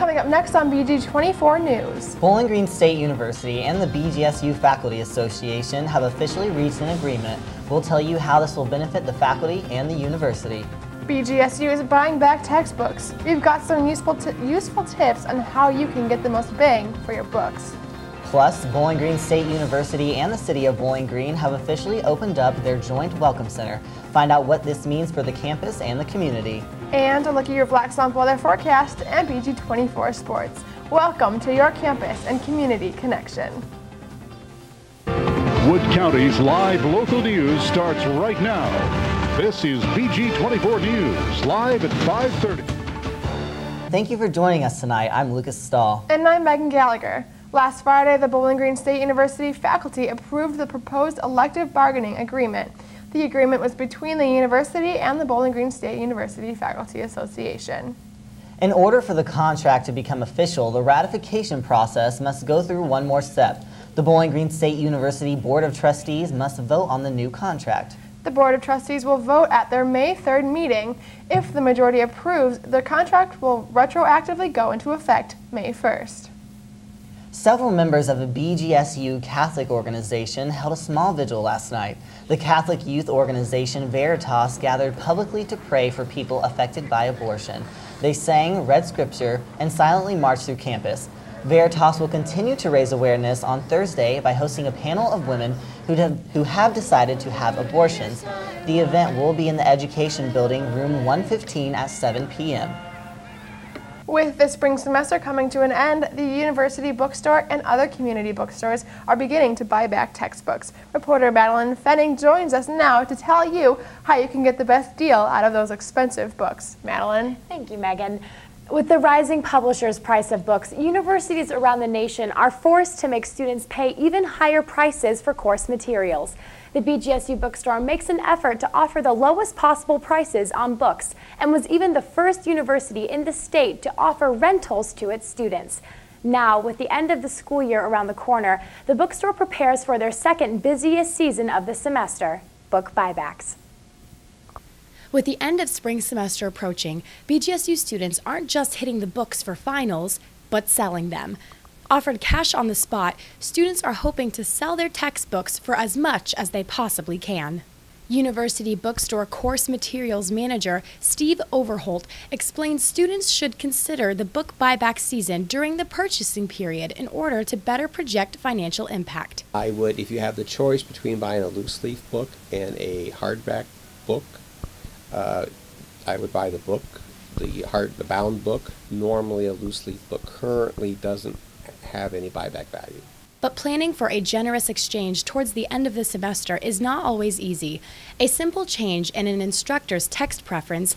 Coming up next on BG24 News. Bowling Green State University and the BGSU Faculty Association have officially reached an agreement. We'll tell you how this will benefit the faculty and the university. BGSU is buying back textbooks. We've got some useful tips on how you can get the most bang for your books. Plus, Bowling Green State University and the City of Bowling Green have officially opened up their joint welcome center. Find out what this means for the campus and the community. And a look at your Black Swamp weather forecast and BG24 sports. Welcome to your campus and community connection. Wood County's live local news starts right now. This is BG24 News, live at 5:30. Thank you for joining us tonight. I'm Lucas Stahl. And I'm Megan Gallagher. Last Friday, the Bowling Green State University faculty approved the proposed elective bargaining agreement. The agreement was between the university and the Bowling Green State University Faculty Association. In order for the contract to become official, the ratification process must go through one more step. The Bowling Green State University Board of Trustees must vote on the new contract. The Board of Trustees will vote at their May 3rd meeting. If the majority approves, the contract will retroactively go into effect May 1st. Several members of the BGSU Catholic organization held a small vigil last night. The Catholic youth organization Veritas gathered publicly to pray for people affected by abortion. They sang, read scripture, and silently marched through campus. Veritas will continue to raise awareness on Thursday by hosting a panel of women who have decided to have abortions. The event will be in the Education Building, room 115 at 7 p.m. With the spring semester coming to an end, the university bookstore and other community bookstores are beginning to buy back textbooks. Reporter Madeline Fenning joins us now to tell you how you can get the best deal out of those expensive books. Madeline? Thank you, Megan. With the rising publishers' price of books, universities around the nation are forced to make students pay even higher prices for course materials. The BGSU bookstore makes an effort to offer the lowest possible prices on books and was even the first university in the state to offer rentals to its students. Now, with the end of the school year around the corner, the bookstore prepares for their second busiest season of the semester, book buybacks. With the end of spring semester approaching, BGSU students aren't just hitting the books for finals, but selling them. Offered cash on the spot, students are hoping to sell their textbooks for as much as they possibly can. University Bookstore Course Materials Manager Steve Overholt explains students should consider the book buyback season during the purchasing period in order to better project financial impact. I would, if you have the choice between buying a loose leaf book and a hardback book, I would buy the book, the bound book. Normally a loose leaf book currently doesn't have any buyback value. But planning for a generous exchange towards the end of the semester is not always easy. A simple change in an instructor's text preference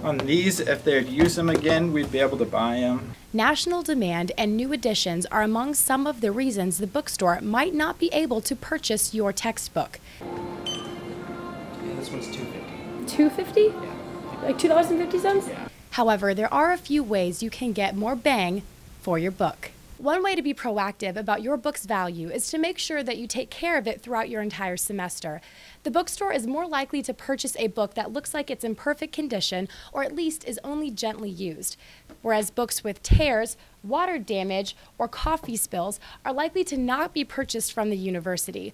on these, if they'd use them again, we'd be able to buy them. National demand and new editions are among some of the reasons the bookstore might not be able to purchase your textbook. Yeah, this one's $2.50. $2.50? Yeah. Like $2.50? Yeah. However, there are a few ways you can get more bang for your book. One way to be proactive about your book's value is to make sure that you take care of it throughout your entire semester. The bookstore is more likely to purchase a book that looks like it's in perfect condition or at least is only gently used, whereas books with tears, water damage, or coffee spills are likely to not be purchased from the university.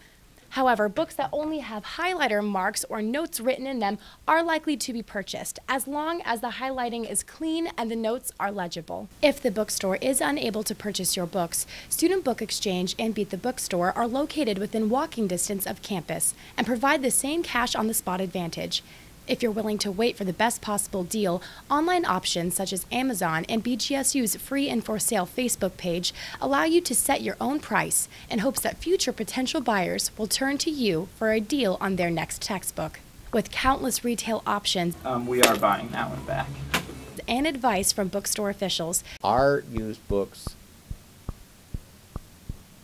However, books that only have highlighter marks or notes written in them are likely to be purchased, as long as the highlighting is clean and the notes are legible. If the bookstore is unable to purchase your books, Student Book Exchange and Beat the Bookstore are located within walking distance of campus and provide the same cash-on-the-spot advantage. If you're willing to wait for the best possible deal, online options such as Amazon and BGSU's free and for sale Facebook page allow you to set your own price in hopes that future potential buyers will turn to you for a deal on their next textbook. With countless retail options, We are buying that one back. And advice from bookstore officials, Our used books,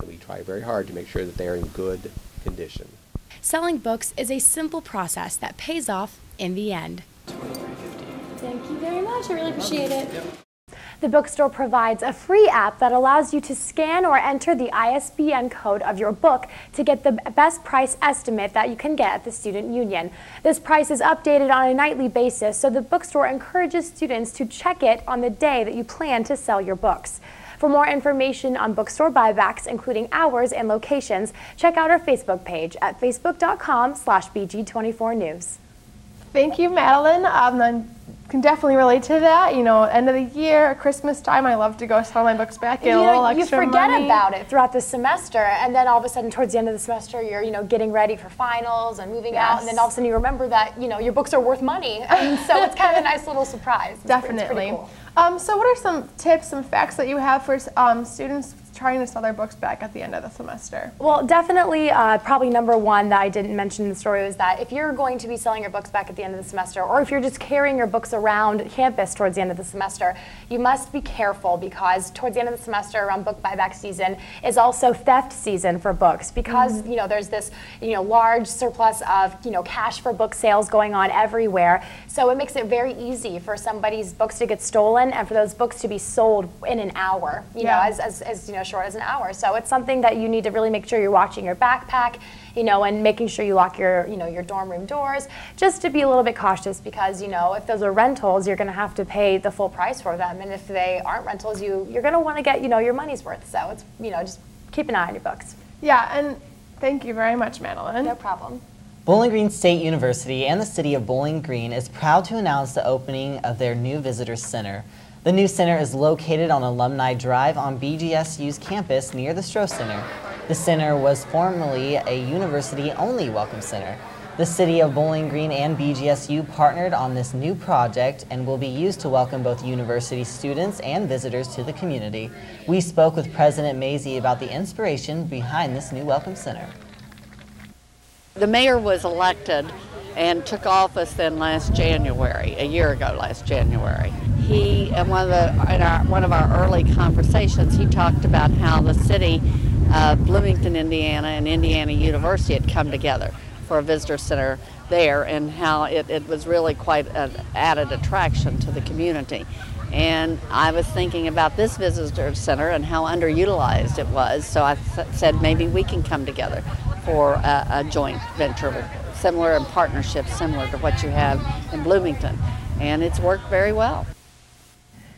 we try very hard to make sure that they are in good condition. selling books is a simple process that pays off in the end. Thank you very much. I really appreciate it. The bookstore provides a free app that allows you to scan or enter the ISBN code of your book to get the best price estimate that you can get at the student union. This price is updated on a nightly basis, so the bookstore encourages students to check it on the day that you plan to sell your books. For more information on bookstore buybacks, including hours and locations, check out our Facebook page at facebook.com/BG24news. Thank you, Madeline. I can definitely relate to that. You know, end of the year, Christmas time, I love to go sell my books back, get a little extra money. You forget about it throughout the semester, and then all of a sudden, towards the end of the semester, you're getting ready for finals and moving out, and then all of a sudden you remember that your books are worth money, and so it's kind of a nice little surprise. Definitely. It's pretty cool. So what are some tips, some facts that you have for students trying to sell their books back at the end of the semester? Well, definitely, probably number one that I didn't mention in the story was that if you're going to be selling your books back at the end of the semester, or if you're just carrying your books around campus towards the end of the semester, you must be careful, because towards the end of the semester, around book buyback season, is also theft season for books, because there's this large surplus of cash for book sales going on everywhere. So it makes it very easy for somebody's books to get stolen and for those books to be sold in an hour, as short as an hour. So it's something that you need to really make sure you're watching your backpack, and making sure you lock your, your dorm room doors, just to be a little bit cautious, because, if those are rentals, you're going to have to pay the full price for them. And if they aren't rentals, you're going to want to get, your money's worth. So it's, just keep an eye on your books. Yeah, and thank you very much, Madeline. No problem. Bowling Green State University and the City of Bowling Green is proud to announce the opening of their new Visitor Center. The new center is located on Alumni Drive on BGSU's campus near the Stroh Center. The center was formerly a university-only welcome center. The City of Bowling Green and BGSU partnered on this new project and will be used to welcome both university students and visitors to the community. We spoke with President Mazie about the inspiration behind this new welcome center. The mayor was elected and took office then last January, a year ago last January. He, in one of our early conversations, he talked about how the city of Bloomington, Indiana and Indiana University had come together for a visitor center there, and how it was really quite an added attraction to the community. And I was thinking about this visitor center and how underutilized it was, so I said maybe we can come together for a joint venture, similar in partnership, similar to what you have in Bloomington. And it's worked very well.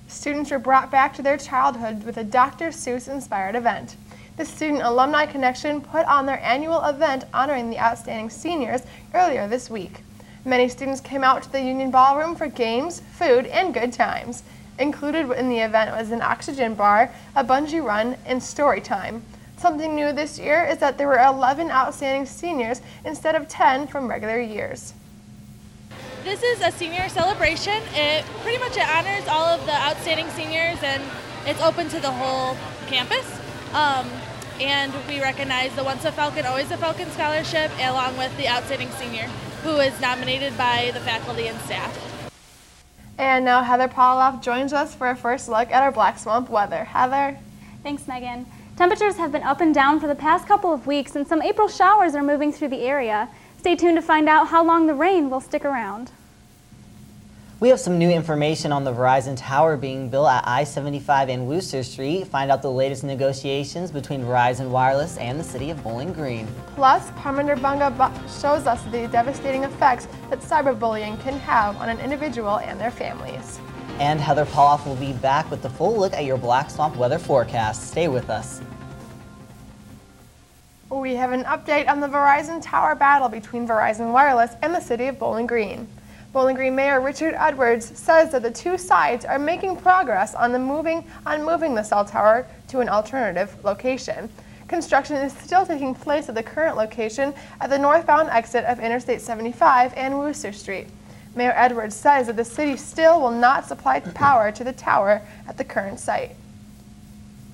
Students were brought back to their childhood with a Dr. Seuss-inspired event. The Student Alumni Connection put on their annual event honoring the outstanding seniors earlier this week. Many students came out to the Union Ballroom for games, food, and good times. Included in the event was an oxygen bar, a bungee run, and story time. Something new this year is that there were 11 outstanding seniors instead of 10 from regular years. This is a senior celebration. It pretty much honors all of the outstanding seniors, and it's open to the whole campus. And we recognize the Once a Falcon, Always a Falcon scholarship, along with the outstanding senior, who is nominated by the faculty and staff. And now Heather Pauloff joins us for a first look at our Black Swamp weather. Heather? Thanks, Megan. Temperatures have been up and down for the past couple of weeks, and some April showers are moving through the area. Stay tuned to find out how long the rain will stick around. We have some new information on the Verizon Tower being built at I-75 and Wooster Street. Find out the latest negotiations between Verizon Wireless and the City of Bowling Green. Plus, Parminder Banga shows us the devastating effects that cyberbullying can have on an individual and their families. And Heather Pauloff will be back with the full look at your Black Swamp weather forecast. Stay with us. We have an update on the Verizon Tower battle between Verizon Wireless and the City of Bowling Green. Bowling Green Mayor Richard Edwards says that the two sides are making progress on moving the cell tower to an alternative location. Construction is still taking place at the current location at the northbound exit of Interstate 75 and Wooster Street. Mayor Edwards says that the city still will not supply power to the tower at the current site.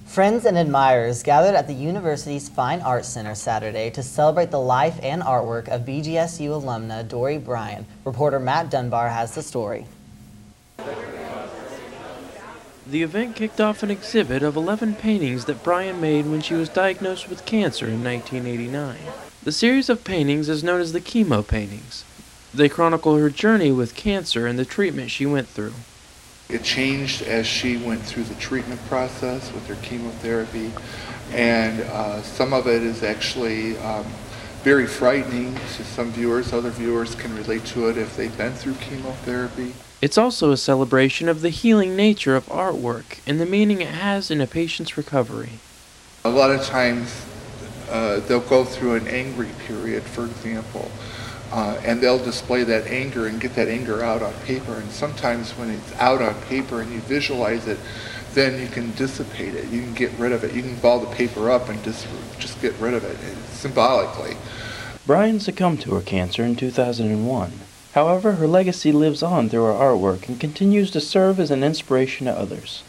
Friends and admirers gathered at the university's Fine Arts Center Saturday to celebrate the life and artwork of BGSU alumna Dory Bryan. Reporter Matt Dunbar has the story. The event kicked off an exhibit of 11 paintings that Bryan made when she was diagnosed with cancer in 1989. The series of paintings is known as the chemo paintings. They chronicle her journey with cancer and the treatment she went through. It changed as she went through the treatment process with her chemotherapy, and some of it is actually very frightening to some viewers. Other viewers can relate to it if they've been through chemotherapy. It's also a celebration of the healing nature of artwork and the meaning it has in a patient's recovery. A lot of times they'll go through an angry period, for example, and they'll display that anger and get that anger out on paper. And sometimes when it's out on paper and you visualize it, then you can dissipate it. You can get rid of it. You can ball the paper up and just get rid of it symbolically. Brian succumbed to her cancer in 2001. However, her legacy lives on through her artwork and continues to serve as an inspiration to others.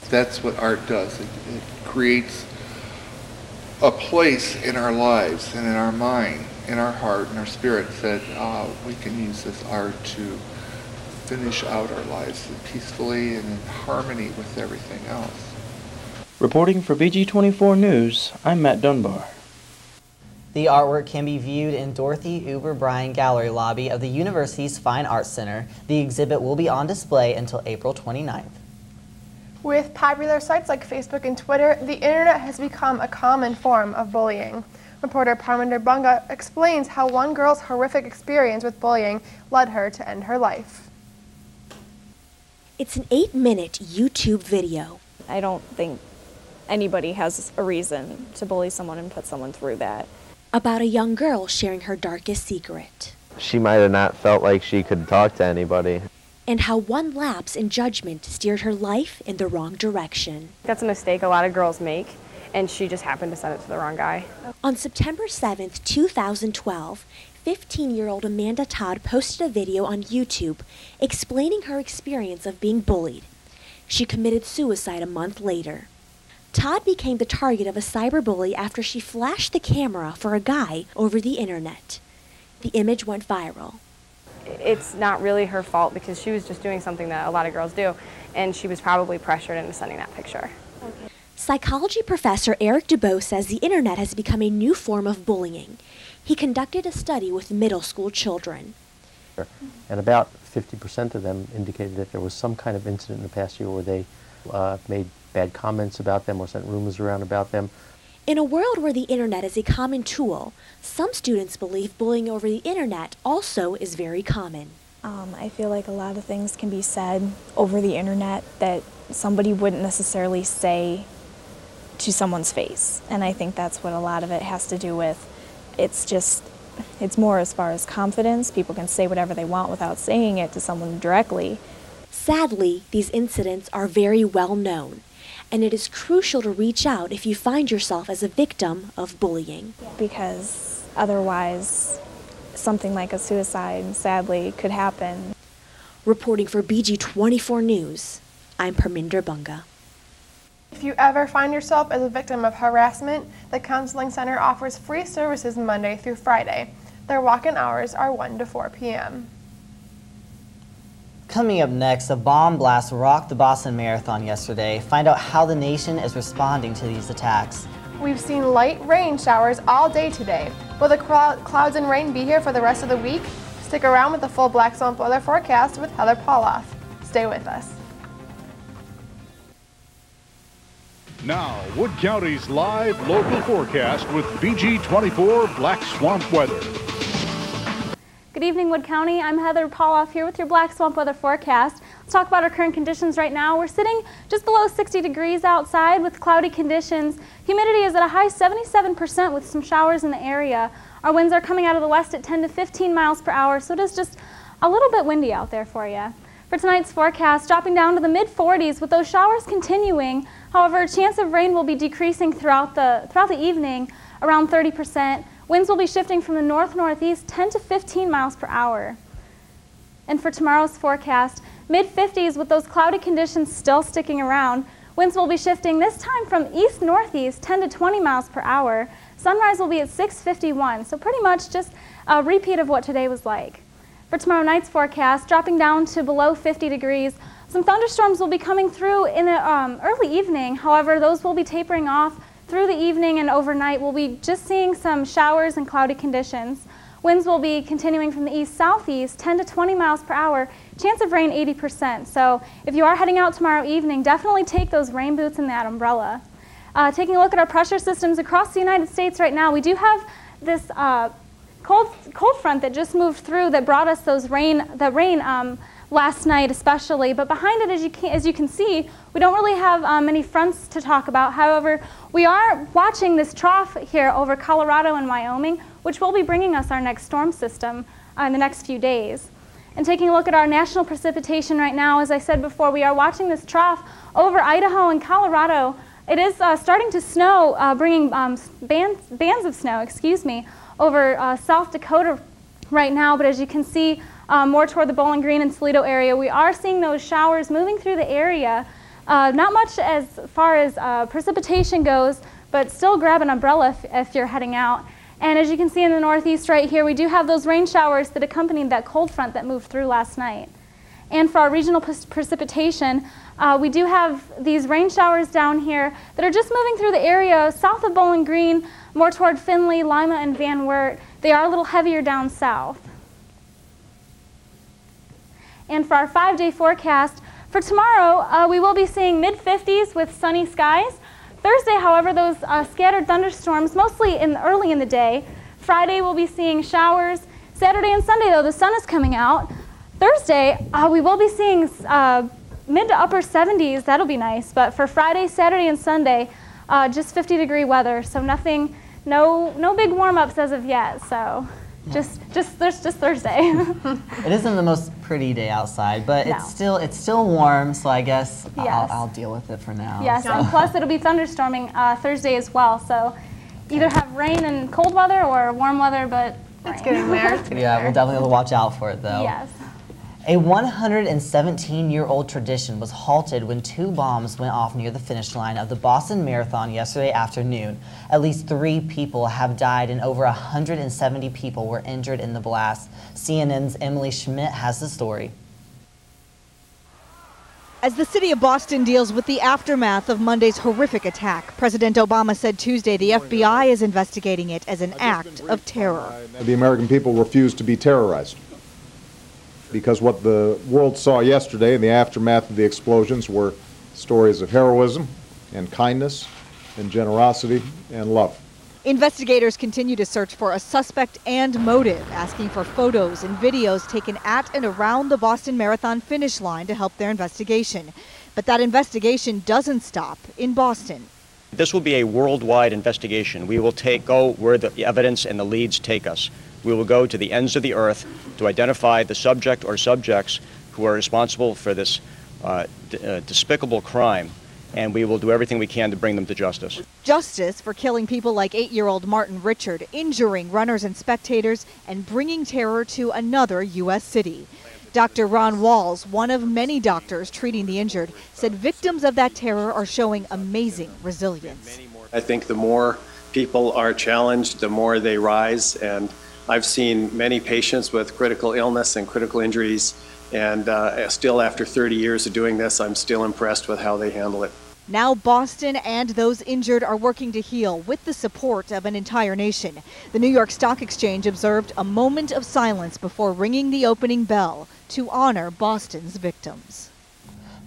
That's what art does. It creates a place in our lives and in our mind, in our heart and our spirit that we can use this art to finish out our lives peacefully and in harmony with everything else. Reporting for BG24 News, I'm Matt Dunbar. The artwork can be viewed in Dorothy Uber Bryan Gallery Lobby of the university's Fine Arts Center. The exhibit will be on display until April 29th. With popular sites like Facebook and Twitter, the internet has become a common form of bullying. Reporter Parminder Bunga explains how one girl's horrific experience with bullying led her to end her life. It's an 8-minute YouTube video. I don't think anybody has a reason to bully someone and put someone through that. About a young girl sharing her darkest secret. She might have not felt like she could talk to anybody. And how one lapse in judgment steered her life in the wrong direction. That's a mistake a lot of girls make, and she just happened to send it to the wrong guy. On September 7th, 2012, 15-year-old Amanda Todd posted a video on YouTube explaining her experience of being bullied. She committed suicide a month later. Todd became the target of a cyberbully after she flashed the camera for a guy over the internet. The image went viral. It's not really her fault because she was just doing something that a lot of girls do, and she was probably pressured into sending that picture. Psychology professor Eric Dubois says the internet has become a new form of bullying. He conducted a study with middle school children. And about 50% of them indicated that there was some kind of incident in the past year where they made bad comments about them or sent rumors around about them. In a world where the internet is a common tool, some students believe bullying over the internet also is very common. I feel like a lot of things can be said over the internet that somebody wouldn't necessarily say to someone's face. And I think that's what a lot of it has to do with. It's more as far as confidence. People can say whatever they want without saying it to someone directly. Sadly, these incidents are very well known, and it is crucial to reach out if you find yourself as a victim of bullying. Because otherwise, something like a suicide, sadly, could happen. Reporting for BG24 News, I'm Parminder Bunga. If you ever find yourself as a victim of harassment, the Counseling Center offers free services Monday through Friday. Their walk-in hours are 1 to 4 p.m. Coming up next, a bomb blast rocked the Boston Marathon yesterday. Find out how the nation is responding to these attacks. We've seen light rain showers all day today. Will the clouds and rain be here for the rest of the week? Stick around with the full Black Swamp weather forecast with Heather Pauloff. Stay with us. Now, Wood County's live local forecast with BG24 Black Swamp weather. Good evening, Wood County. I'm Heather Pauloff here with your Black Swamp weather forecast. Let's talk about our current conditions right now. We're sitting just below 60 degrees outside with cloudy conditions. Humidity is at a high 77% with some showers in the area. Our winds are coming out of the west at 10 to 15 miles per hour, so it is just a little bit windy out there for you. For tonight's forecast, dropping down to the mid-40s with those showers continuing. However, chance of rain will be decreasing throughout the evening, around 30%. Winds will be shifting from the north-northeast 10 to 15 miles per hour. And for tomorrow's forecast, mid-50s with those cloudy conditions still sticking around. Winds will be shifting this time from east-northeast 10 to 20 miles per hour. Sunrise will be at 6:51, so pretty much just a repeat of what today was like. For tomorrow night's forecast, dropping down to below 50 degrees. Some thunderstorms will be coming through in the early evening. However, those will be tapering off through the evening and overnight. We'll be just seeing some showers and cloudy conditions. Winds will be continuing from the east-southeast, 10 to 20 miles per hour. Chance of rain, 80%. So if you are heading out tomorrow evening, definitely take those rain boots and that umbrella. Taking a look at our pressure systems across the United States right now, we do have this cold front that just moved through that brought us those rain last night especially. But behind it, as you can see, we don't really have many fronts to talk about. However, we are watching this trough here over Colorado and Wyoming, which will be bringing us our next storm system in the next few days. And taking a look at our national precipitation right now, as I said before, we are watching this trough over Idaho and Colorado. It is starting to snow, bringing bands of snow, over South Dakota right now. But as you can see, more toward the Bowling Green and Toledo area, we are seeing those showers moving through the area. Not much as far as precipitation goes, but still grab an umbrella if you're heading out. And as you can see in the northeast right here, we do have those rain showers that accompanied that cold front that moved through last night. And for our regional precipitation, we do have these rain showers down here that are just moving through the area south of Bowling Green, more toward Findlay, Lima, and Van Wert. They are a little heavier down south. And for our 5-day forecast, for tomorrow, we will be seeing mid-50s with sunny skies. Thursday, however, those scattered thunderstorms, mostly early in the day. Friday, we'll be seeing showers. Saturday and Sunday, though, the sun is coming out. Thursday, we will be seeing mid to upper 70s. That'll be nice. But for Friday, Saturday, and Sunday, just 50-degree weather. So no big warm-ups as of yet. So just Thursday. It isn't the most pretty day outside, but No. it's still warm. So I guess Yes. I'll deal with it for now. Yes, so. and plus it'll be thunderstorming Thursday as well. So either have rain and cold weather or warm weather, but it's getting there. Yeah, we'll definitely watch out for it though. Yes. A 117-year-old tradition was halted when 2 bombs went off near the finish line of the Boston Marathon yesterday afternoon. At least 3 people have died and over 170 people were injured in the blast. CNN's Emily Schmidt has the story. As the city of Boston deals with the aftermath of Monday's horrific attack, President Obama said Tuesday the FBI is investigating it as an act of terror. The American people refuse to be terrorized, because what the world saw yesterday in the aftermath of the explosions were stories of heroism and kindness and generosity and love. Investigators continue to search for a suspect and motive, asking for photos and videos taken at and around the Boston Marathon finish line to help their investigation. But that investigation doesn't stop in Boston. This will be a worldwide investigation. We will go where the evidence and the leads take us. We will go to the ends of the earth to identify the subject or subjects who are responsible for this despicable crime, and we will do everything we can to bring them to justice. Justice for killing people like 8-year-old Martin Richard, injuring runners and spectators, and bringing terror to another U.S. city. Dr. Ron Walls, one of many doctors treating the injured, said victims of that terror are showing amazing resilience. I think the more people are challenged, the more they rise, and I've seen many patients with critical illness and critical injuries, and still after 30 years of doing this, I'm still impressed with how they handle it. Now Boston and those injured are working to heal with the support of an entire nation. The New York Stock Exchange observed a moment of silence before ringing the opening bell to honor Boston's victims.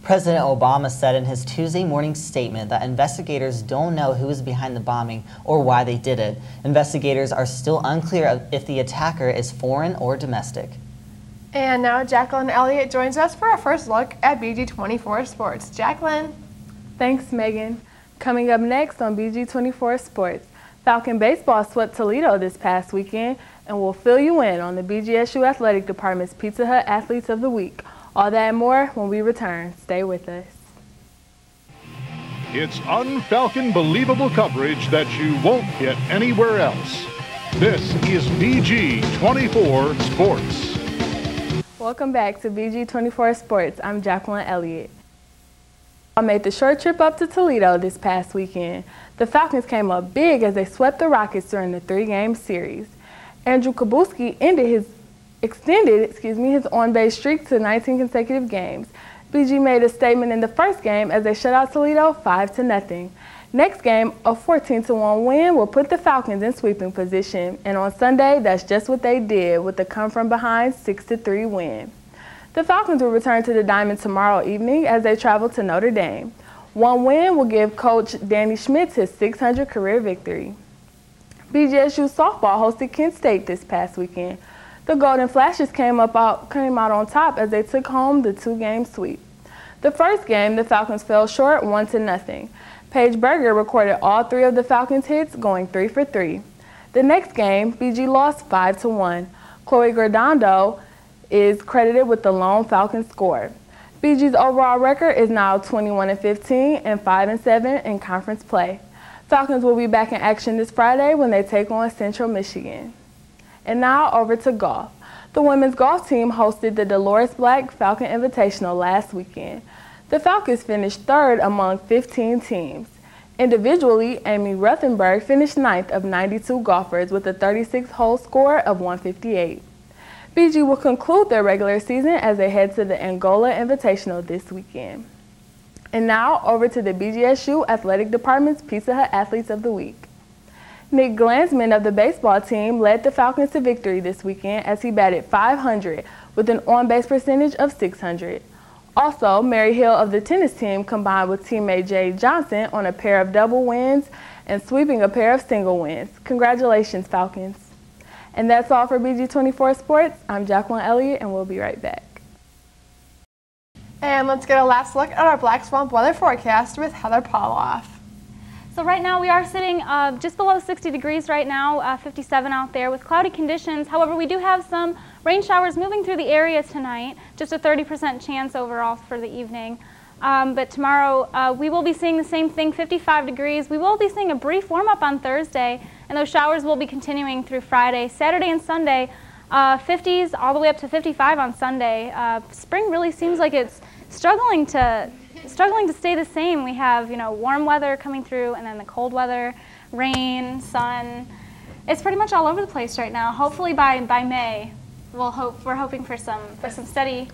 President Obama said in his Tuesday morning statement that investigators don't know who is behind the bombing or why they did it. Investigators are still unclear if the attacker is foreign or domestic. And now Jacqueline Elliott joins us for our first look at BG24 Sports. Jacqueline. Thanks, Megan. Coming up next on BG24 Sports, Falcon Baseball swept Toledo this past weekend, and we'll fill you in on the BGSU Athletic Department's Pizza Hut Athletes of the Week. All that and more when we return. Stay with us. It's unfalcon believable coverage that you won't get anywhere else. This is BG24 Sports. Welcome back to BG24 Sports. I'm Jacqueline Elliott. I made the short trip up to Toledo this past weekend. The Falcons came up big as they swept the Rockets during the 3-game series. Andrew Kabuski extended his on-base streak to 19 consecutive games. BG made a statement in the first game as they shut out Toledo 5-0. Next game, a 14-1 win will put the Falcons in sweeping position, and on Sunday, that's just what they did with the come-from-behind 6-3 win. The Falcons will return to the Diamond tomorrow evening as they travel to Notre Dame. One win will give Coach Danny Schmitz his 600th career victory. BGSU softball hosted Kent State this past weekend. The Golden Flashes came out on top as they took home the 2-game sweep. The first game, the Falcons fell short 1-0. Paige Berger recorded all 3 of the Falcons' hits, going 3 for 3. The next game, BG lost 5-1. Chloe Gordando is credited with the lone Falcons score. BG's overall record is now 21-15 and 5-7 in conference play. Falcons will be back in action this Friday when they take on Central Michigan. And now over to golf. The women's golf team hosted the Dolores Black Falcon Invitational last weekend. The Falcons finished 3rd among 15 teams. Individually, Amy Ruthenberg finished 9th of 92 golfers with a 36-hole score of 158. BG will conclude their regular season as they head to the Angola Invitational this weekend. And now over to the BGSU Athletic Department's Pizza Hut Athletes of the Week. Nick Glansman of the baseball team led the Falcons to victory this weekend as he batted .500 with an on-base percentage of .600. Also, Mary Hill of the tennis team combined with teammate Jay Johnson on a pair of double wins and sweeping a pair of single wins. Congratulations, Falcons. And that's all for BG24 Sports. I'm Jacqueline Elliott, and we'll be right back. And let's get a last look at our Black Swamp weather forecast with Heather Pauloff. So right now we are sitting just below 60 degrees right now, 57 out there with cloudy conditions. However, we do have some rain showers moving through the area tonight, just a 30% chance overall for the evening. But tomorrow we will be seeing the same thing, 55 degrees. We will be seeing a brief warm-up on Thursday, and those showers will be continuing through Friday, Saturday, and Sunday. 50s all the way up to 55 on Sunday. Spring really seems like it's struggling to stay the same. We have, warm weather coming through, and then the cold weather, rain, sun. It's pretty much all over the place right now. Hopefully by May, we're hoping for some steady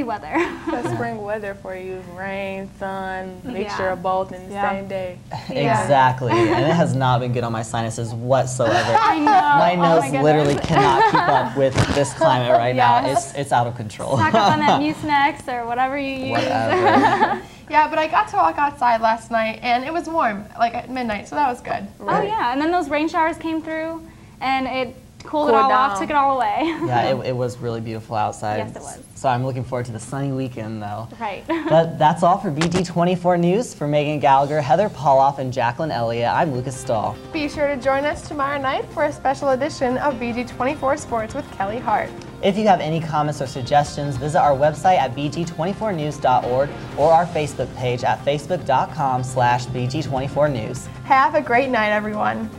weather. The spring weather for you, rain, sun, mixture of both in the same day. Exactly, and it has not been good on my sinuses whatsoever. I know. My nose literally cannot keep up with this climate right now. It's out of control. Stock up on that Mucinex or whatever you use. Whatever. Yeah, but I got to walk outside last night, and it was warm, like at midnight, so that was good. Oh yeah, and then those rain showers came through, and it cooled it all off, took it all away. Yeah, it was really beautiful outside. Yes, it was. So I'm looking forward to the sunny weekend, though. Right. But that's all for BG24 News. For Megan Gallagher, Heather Pauloff, and Jacqueline Elliott, I'm Lucas Stahl. Be sure to join us tomorrow night for a special edition of BG24 Sports with Kelly Hart. If you have any comments or suggestions, visit our website at bg24news.org or our Facebook page at facebook.com/BG24News. Have a great night, everyone.